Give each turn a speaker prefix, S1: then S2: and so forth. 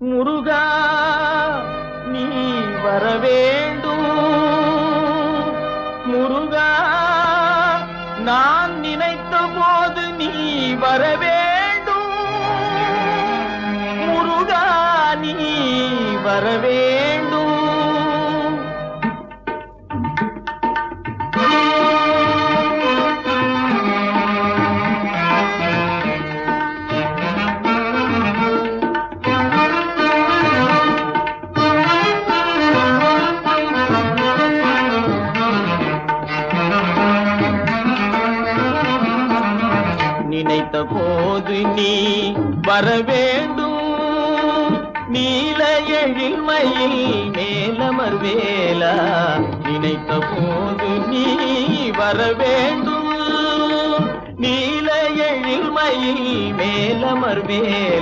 S1: முருகா நீ வரவேண்டும். முருகா நான் நினைத்த போது நீ வரவேண்டும். முருகா நீ வரவேண்டும். நினைத்த போது நீ வரவேண்டும். நீல எழில்மயில் மேலமர்வேலா நினைத்த போது நீ வரவேண்டும். நீல எழில்மயில் மேலமர்வேலா